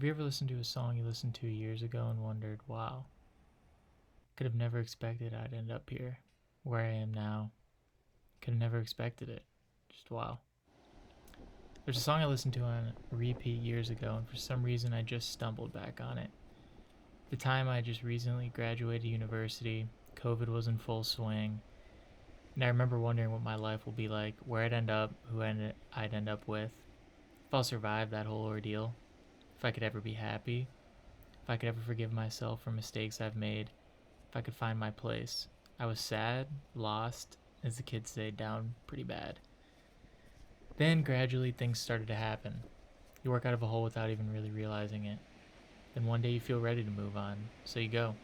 Have you ever listened to a song you listened to years ago and wondered, wow, could have never expected I'd end up here, where I am now? Could have never expected it. Just wow. There's a song I listened to on repeat years ago, and for some reason I just stumbled back on it. At the time, I just recently graduated university, COVID was in full swing, and I remember wondering what my life will be like, where I'd end up, I'd end up with, if I'll survive that whole ordeal, if I could ever be happy, if I could ever forgive myself for mistakes I've made, if I could find my place. I was sad, lost, as the kids say, down pretty bad. Then gradually things started to happen. You work out of a hole without even really realizing it. Then one day you feel ready to move on, so you go.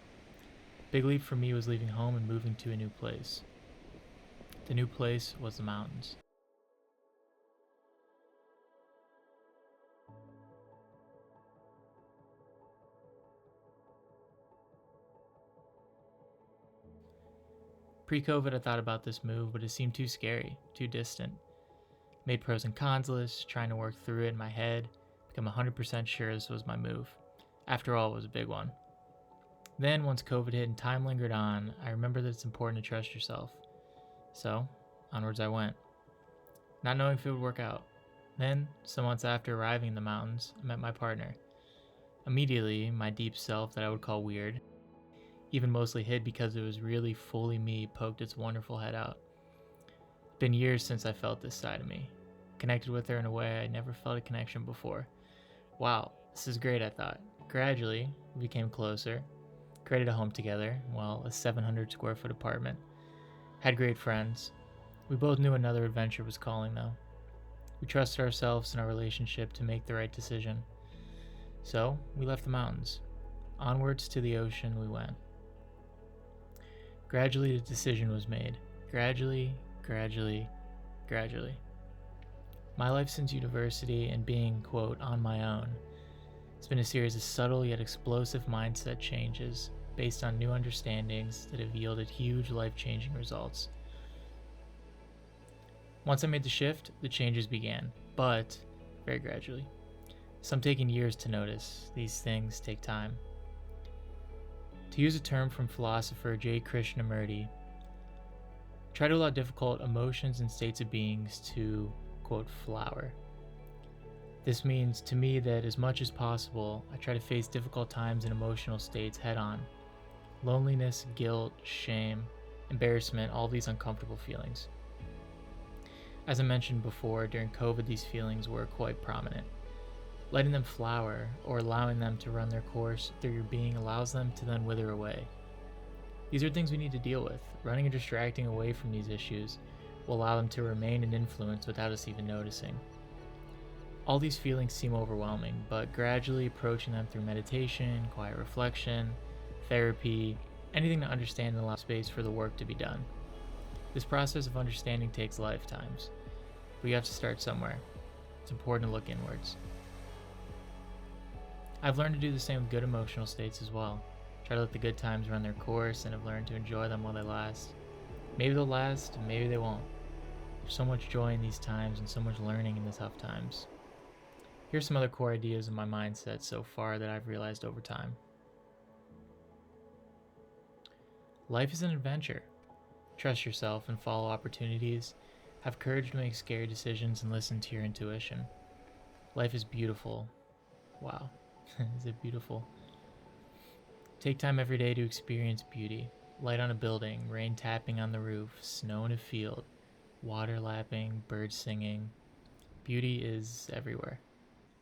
Big leap for me was leaving home and moving to a new place. The new place was the mountains. Pre-COVID, I thought about this move, but it seemed too scary, too distant. Made pros and cons lists, trying to work through it in my head, become 100% sure this was my move. After all, it was a big one. Then, once COVID hit and time lingered on, I remember that it's important to trust yourself. So, onwards I went, not knowing if it would work out. Then, some months after arriving in the mountains, I met my partner. Immediately, my deep self that I would call weird, even mostly hid because it was really fully me, poked its wonderful head out. It's been years since I felt this side of me. Connected with her in a way I never felt a connection before. Wow, this is great, I thought. Gradually, we became closer, created a home together, well, a 700 square foot apartment. Had great friends. We both knew another adventure was calling, though. We trusted ourselves and our relationship to make the right decision. So, we left the mountains. Onwards to the ocean we went. Gradually, the decision was made. Gradually. My life since university and being, quote, on my own, it's been a series of subtle yet explosive mindset changes based on new understandings that have yielded huge life-changing results. Once I made the shift, the changes began, but very gradually. Some taking years to notice. These things take time. To use a term from philosopher J. Krishnamurti, try to allow difficult emotions and states of beings to, quote, flower. This means to me that as much as possible, I try to face difficult times and emotional states head on. Loneliness, guilt, shame, embarrassment, all these uncomfortable feelings. As I mentioned before, during COVID, these feelings were quite prominent. Letting them flower, or allowing them to run their course through your being, allows them to then wither away. These are things we need to deal with. Running and distracting away from these issues will allow them to remain an influence without us even noticing. All these feelings seem overwhelming, but gradually approaching them through meditation, quiet reflection, therapy, anything to understand and allow space for the work to be done. This process of understanding takes lifetimes, but you have to start somewhere. It's important to look inwards. I've learned to do the same with good emotional states as well. Try to let the good times run their course and have learned to enjoy them while they last. Maybe they'll last, and maybe they won't. There's so much joy in these times and so much learning in the tough times. Here's some other core ideas in my mindset so far that I've realized over time. Life is an adventure. Trust yourself and follow opportunities. Have courage to make scary decisions and listen to your intuition. Life is beautiful. Wow. Is it beautiful? Take time every day to experience beauty. Light on a building, rain tapping on the roof, snow in a field, water lapping, birds singing. Beauty is everywhere.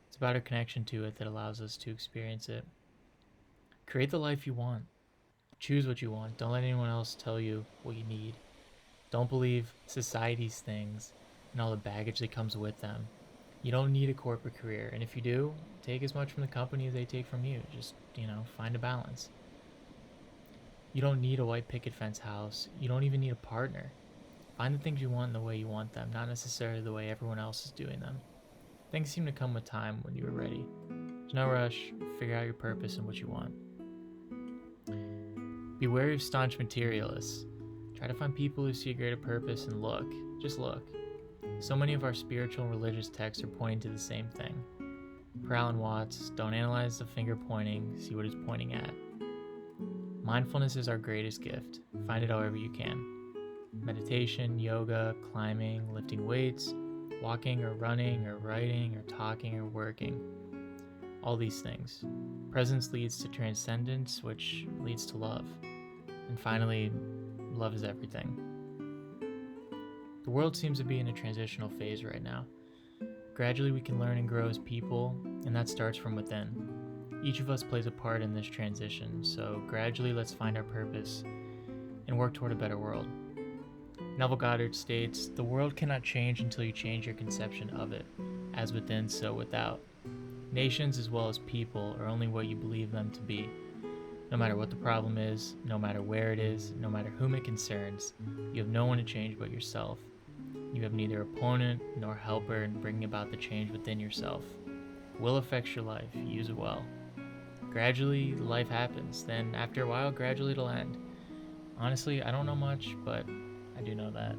It's about our connection to it that allows us to experience it. Create the life you want. Choose what you want. Don't let anyone else tell you what you need. Don't believe society's things and all the baggage that comes with them. You don't need a corporate career, and if you do, take as much from the company as they take from you. Just, find a balance. You don't need a white picket fence house. You don't even need a partner. Find the things you want in the way you want them, not necessarily the way everyone else is doing them. Things seem to come with time when you are ready. There's no rush. Figure out your purpose and what you want. Be wary of staunch materialists. Try to find people who see a greater purpose and look. Just look. So many of our spiritual and religious texts are pointing to the same thing. Per Alan Watts, don't analyze the finger pointing, see what it's pointing at. Mindfulness is our greatest gift. Find it however you can. Meditation, yoga, climbing, lifting weights, walking or running or writing or talking or working. All these things. Presence leads to transcendence, which leads to love. And finally, love is everything. The world seems to be in a transitional phase right now. Gradually, we can learn and grow as people, and that starts from within. Each of us plays a part in this transition, so gradually let's find our purpose and work toward a better world. Neville Goddard states, "The world cannot change until you change your conception of it, as within, so without. Nations as well as people are only what you believe them to be. No matter what the problem is, no matter where it is, no matter whom it concerns, you have no one to change but yourself. You have neither opponent nor helper in bringing about the change within yourself. Will affects your life, use it well. Gradually, life happens, then after a while, gradually it'll end. Honestly, I don't know much, but I do know that."